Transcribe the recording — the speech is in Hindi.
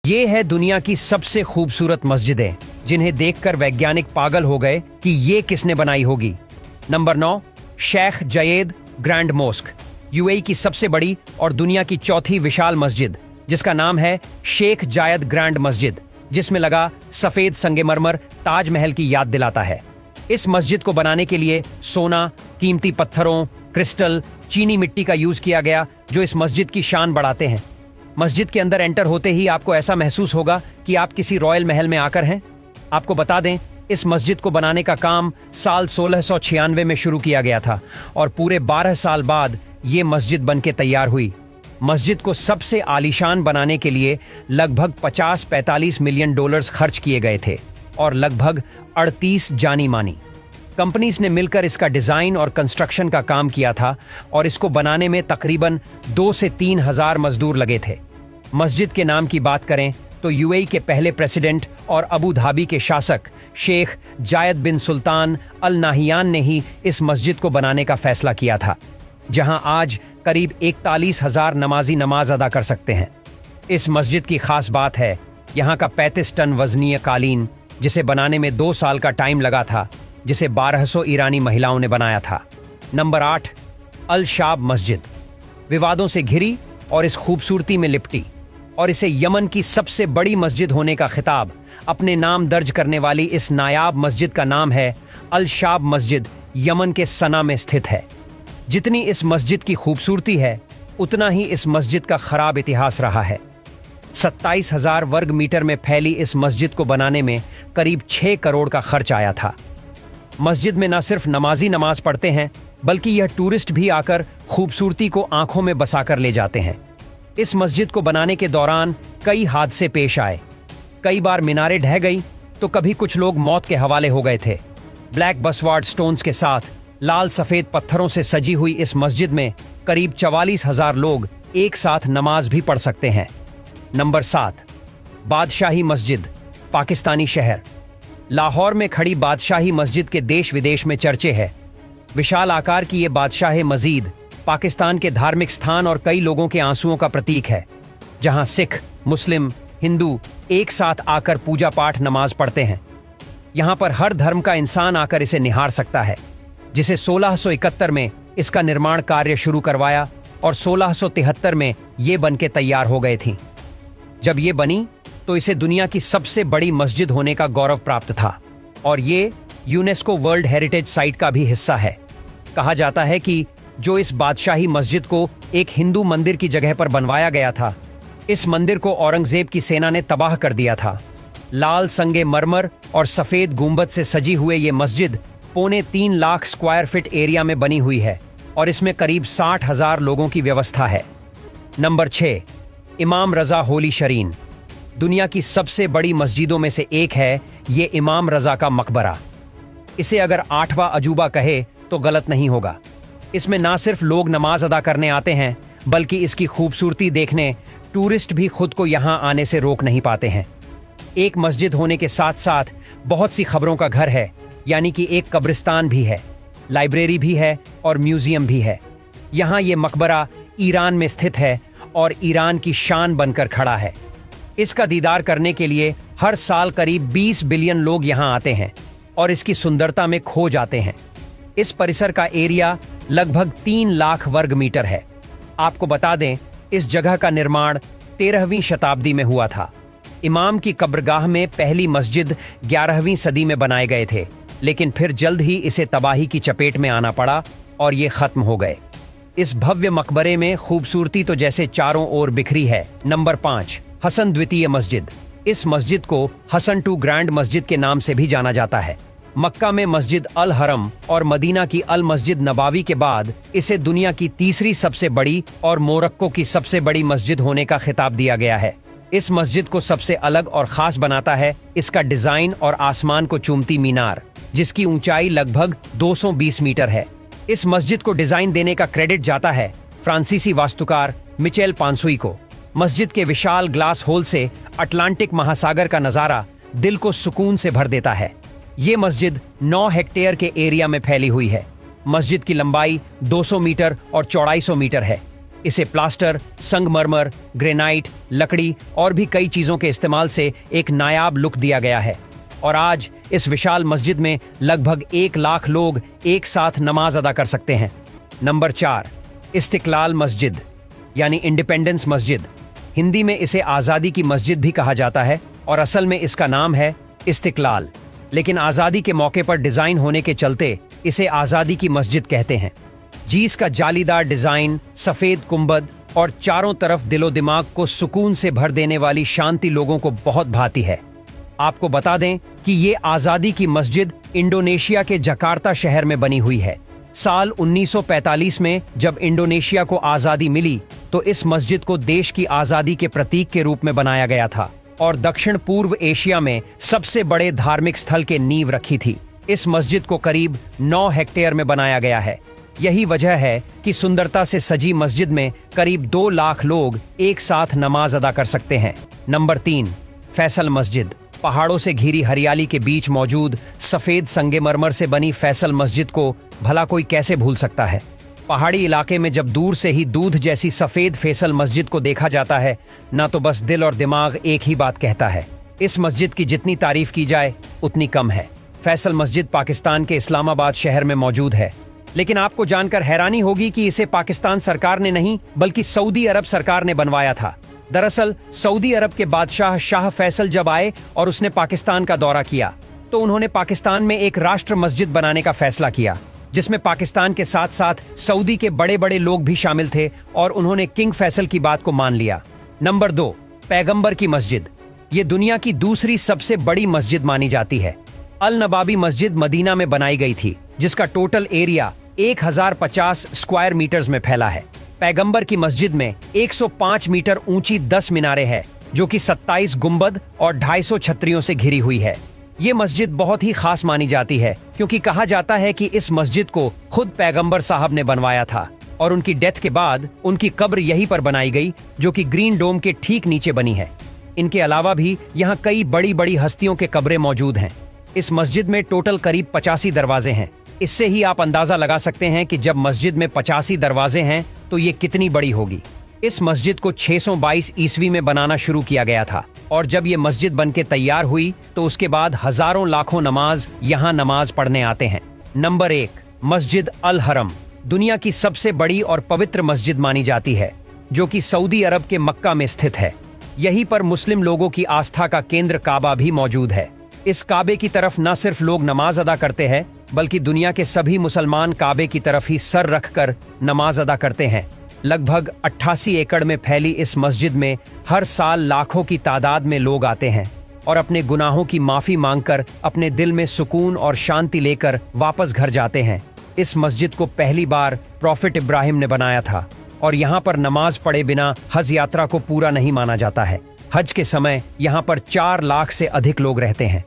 ये है दुनिया की सबसे खूबसूरत मस्जिदें जिन्हें देखकर वैज्ञानिक पागल हो गए कि ये किसने बनाई होगी। Number 9, Sheikh Zayed grand mosque, UAE की सबसे बड़ी और दुनिया की चौथी विशाल मस्जिद, जिसका नाम है शेख जायद ग्रैंड मस्जिद, जिसमें लगा सफेद संगमरमर ताजमहल की याद दिलाता है। इस मस्जिद को बनाने के लिए सोना, कीमती पत्थरों, क्रिस्टल, चीनी मिट्टी का यूज किया गया, जो इस मस्जिद की शान बढ़ाते हैं। मस्जिद के अंदर एंटर होते ही आपको ऐसा महसूस होगा कि आप किसी रॉयल महल में आकर हैं। आपको बता दें, इस मस्जिद को बनाने का काम साल 1696 में शुरू किया गया था और पूरे 12 साल बाद ये मस्जिद बनके तैयार हुई। मस्जिद को सबसे आलीशान बनाने के लिए लगभग 50-45 मिलियन डॉलर्स खर्च किए गए थे और लगभग 38 जानी मानी कंपनीज ने मिलकर इसका डिजाइन और कंस्ट्रक्शन का काम किया था और इसको बनाने में तकरीबन 2 से 3 हजार मजदूर लगे थे। मस्जिद के नाम की बात करें तो यूएई के पहले प्रेसिडेंट और अबू धाबी के शासक शेख जायद बिन सुल्तान अल नाहियान ने ही इस मस्जिद को बनाने का फैसला किया था, जहां आज करीब 41,000 नमाजी नमाज अदा कर सकते हैं। इस मस्जिद की खास बात है यहाँ का 35 टन वजनीय कालीन, जिसे बनाने में 2 साल का टाइम लगा था, जिसे 1200 ईरानी महिलाओं ने बनाया था। नंबर 8, अल शाब मस्जिद, विवादों से घिरी और इस खूबसूरती में लिपटी और इसे यमन की सबसे बड़ी मस्जिद होने का खिताब अपने नाम दर्ज करने वाली इस नायाब मस्जिद का नाम है अल शाब मस्जिद, यमन के सना में स्थित है। जितनी इस मस्जिद की खूबसूरती है, उतना ही इस मस्जिद का खराब इतिहास रहा है। 27,000 वर्ग मीटर में फैली इस मस्जिद को बनाने में करीब 6 करोड़ का खर्च आया था। मस्जिद में न सिर्फ नमाजी नमाज पढ़ते हैं, बल्कि यह टूरिस्ट भी आकर खूबसूरती को आंखों में बसाकर ले जाते हैं। इस मस्जिद को बनाने के दौरान कई हादसे पेश आए। कई बार मीनारें ढह गई तो कभी कुछ लोग मौत के हवाले हो गए थे। ब्लैक बसवार्ड स्टोन्स के साथ लाल सफेद पत्थरों से सजी हुई इस मस्जिद में करीब 44,000 लोग एक साथ नमाज भी पढ़ सकते हैं। नंबर 7, बादशाही मस्जिद, पाकिस्तानी शहर। लाहौर में खड़ी बादशाही मस्जिद के देश विदेश में चर्चे है। विशाल आकार की ये बादशाह मस्जिद पाकिस्तान के धार्मिक स्थान और कई लोगों के आंसुओं का प्रतीक है, जहां सिख, मुस्लिम, हिंदू एक साथ आकर पूजा पाठ नमाज पढ़ते हैं। यहां पर हर धर्म का इंसान आकर इसे निहार सकता है, जिसे 1671 में इसका निर्माण कार्य शुरू करवाया और 1673 में ये बनके तैयार हो गए थी। जब ये बनी तो इसे दुनिया की सबसे बड़ी मस्जिद होने का गौरव प्राप्त था और ये यूनेस्को वर्ल्ड हेरिटेज साइट का भी हिस्सा है। कहा जाता है कि जो इस बादशाही मस्जिद को एक हिंदू मंदिर की जगह पर बनवाया गया था, इस मंदिर को औरंगजेब की सेना ने तबाह कर दिया था। लाल संगमरमर और सफेद गुंबद से सजी हुए ये मस्जिद 3.25 लाख स्क्वायर फीट एरिया में बनी हुई है और इसमें करीब 60,000 लोगों की व्यवस्था है। नंबर 6, इमाम रजा होली शरीन, दुनिया की सबसे बड़ी मस्जिदों में से एक है ये इमाम रजा का मकबरा। इसे अगर 8वां अजूबा कहे तो गलत नहीं होगा। इसमें ना सिर्फ लोग नमाज अदा करने आते हैं, बल्कि इसकी खूबसूरती देखने टूरिस्ट भी खुद को यहाँ आने से रोक नहीं पाते हैं। एक मस्जिद होने के साथ साथ बहुत सी खबरों का घर है, यानी कि एक कब्रिस्तान भी है, लाइब्रेरी भी है और म्यूजियम भी है। यहाँ ये मकबरा ईरान में स्थित है और ईरान की शान बनकर खड़ा है। इसका दीदार करने के लिए हर साल करीब 20 बिलियन लोग यहाँ आते हैं और इसकी सुंदरता में खो जाते हैं। इस परिसर का एरिया लगभग 3 लाख वर्ग मीटर है। आपको बता दें, इस जगह का निर्माण 13वीं शताब्दी में हुआ था। इमाम की कब्रगाह में पहली मस्जिद 11वीं सदी में बनाए गए थे, लेकिन फिर जल्द ही इसे तबाही की चपेट में आना पड़ा और ये खत्म हो गए। इस भव्य मकबरे में खूबसूरती तो जैसे चारों ओर बिखरी है। नंबर 5, हसन द्वितीय मस्जिद। इस मस्जिद को हसन टू ग्रैंड मस्जिद के नाम से भी जाना जाता है। मक्का में मस्जिद अल हरम और मदीना की अल मस्जिद नबावी के बाद इसे दुनिया की तीसरी सबसे बड़ी और मोरक्को की सबसे बड़ी मस्जिद होने का खिताब दिया गया है। इस मस्जिद को सबसे अलग और खास बनाता है इसका डिजाइन और आसमान को चूमती मीनार, जिसकी ऊंचाई लगभग 220 मीटर है। इस मस्जिद को डिजाइन देने का क्रेडिट जाता है फ्रांसीसी वास्तुकार मिचेल पांसुई को। मस्जिद के विशाल ग्लास होल से अटलांटिक महासागर का नजारा दिल को सुकून से भर देता है। ये मस्जिद 9 हेक्टेयर के एरिया में फैली हुई है। मस्जिद की लंबाई 200 मीटर और चौड़ाई 100 मीटर है। इसे प्लास्टर, संगमरमर, ग्रेनाइट, लकड़ी और भी कई चीजों के इस्तेमाल से एक नायाब लुक दिया गया है और आज इस विशाल मस्जिद में लगभग 1 लाख लोग एक साथ नमाज अदा कर सकते हैं। नंबर 4, इस्तिकलाल मस्जिद यानी इंडिपेंडेंस मस्जिद। हिंदी में इसे आज़ादी की मस्जिद भी कहा जाता है और असल में इसका नाम है इस्तिकलाल, लेकिन आज़ादी के मौके पर डिज़ाइन होने के चलते इसे आज़ादी की मस्जिद कहते हैं। जी इसका जालीदार डिज़ाइन, सफ़ेद कुंबद और चारों तरफ दिलो दिमाग को सुकून से भर देने वाली शांति लोगों को बहुत भाती है। आपको बता दें कि ये आज़ादी की मस्जिद इंडोनेशिया के जकार्ता शहर में बनी हुई है। साल 1945 में जब इंडोनेशिया को आज़ादी मिली तो इस मस्जिद को देश की आज़ादी के प्रतीक के रूप में बनाया गया था और दक्षिण पूर्व एशिया में सबसे बड़े धार्मिक स्थल के नींव रखी थी। इस मस्जिद को करीब 9 हेक्टेयर में बनाया गया है। यही वजह है कि सुंदरता से सजी मस्जिद में करीब 2 लाख लोग एक साथ नमाज अदा कर सकते हैं। नंबर 3, फैसल मस्जिद। पहाड़ों से घिरी हरियाली के बीच मौजूद सफेद संगमरमर से बनी फैसल मस्जिद को भला कोई कैसे भूल सकता है। पहाड़ी इलाके में जब दूर से ही दूध जैसी सफेद फैसल मस्जिद को देखा जाता है ना तो बस दिल और दिमाग एक ही बात कहता है। इस मस्जिद की जितनी तारीफ की जाए उतनी कम है। फैसल मस्जिद पाकिस्तान के इस्लामाबाद शहर में मौजूद है, लेकिन आपको जानकर हैरानी होगी कि इसे पाकिस्तान सरकार ने नहीं बल्कि सऊदी अरब सरकार ने बनवाया था। दरअसल सऊदी अरब के बादशाह शाह फैसल जब आए और उसने पाकिस्तान का दौरा किया तो उन्होंने पाकिस्तान में एक राष्ट्र मस्जिद बनाने का फैसला किया, जिसमें पाकिस्तान के साथ साथ सऊदी के बड़े बड़े लोग भी शामिल थे और उन्होंने किंग फैसल की बात को मान लिया। नंबर 2, पैगंबर की मस्जिद। ये दुनिया की दूसरी सबसे बड़ी मस्जिद मानी जाती है। अल नबाबी मस्जिद मदीना में बनाई गई थी, जिसका टोटल एरिया 1050 स्क्वायर मीटर्स में फैला है। पैगंबर की मस्जिद में 105 मीटर ऊंची 10 मीनारें हैं, जो कि 27 गुंबद और 250 छतरियों से घिरी हुई है। ये मस्जिद बहुत ही खास मानी जाती है क्योंकि कहा जाता है कि इस मस्जिद को खुद पैगंबर साहब ने बनवाया था और उनकी डेथ के बाद उनकी कब्र यहीं पर बनाई गई, जो कि ग्रीन डोम के ठीक नीचे बनी है। इनके अलावा भी यहाँ कई बड़ी बड़ी हस्तियों के कब्रें मौजूद हैं। इस मस्जिद में टोटल करीब 85 दरवाजे हैं। इससे ही आप अंदाजा लगा सकते हैं कि जब मस्जिद में 85 दरवाजे हैं तो ये कितनी बड़ी होगी। इस मस्जिद को 622 ईस्वी में बनाना शुरू किया गया था और जब ये मस्जिद बनके तैयार हुई तो उसके बाद हजारों लाखों नमाज यहाँ नमाज पढ़ने आते हैं। नंबर 1, मस्जिद अल हरम। दुनिया की सबसे बड़ी और पवित्र मस्जिद मानी जाती है, जो कि सऊदी अरब के मक्का में स्थित है। यहीं पर मुस्लिम लोगों की आस्था का केंद्र काबा भी मौजूद है। इस काबे की तरफ न सिर्फ लोग नमाज अदा करते हैं बल्कि दुनिया के सभी मुसलमान काबे की तरफ ही सर रखकर नमाज अदा करते हैं। लगभग 88 एकड़ में फैली इस मस्जिद में हर साल लाखों की तादाद में लोग आते हैं और अपने गुनाहों की माफी मांगकर अपने दिल में सुकून और शांति लेकर वापस घर जाते हैं। इस मस्जिद को पहली बार प्रॉफिट इब्राहिम ने बनाया था और यहाँ पर नमाज पढ़े बिना हज यात्रा को पूरा नहीं माना जाता है। हज के समय यहाँ पर 4 लाख से अधिक लोग रहते हैं।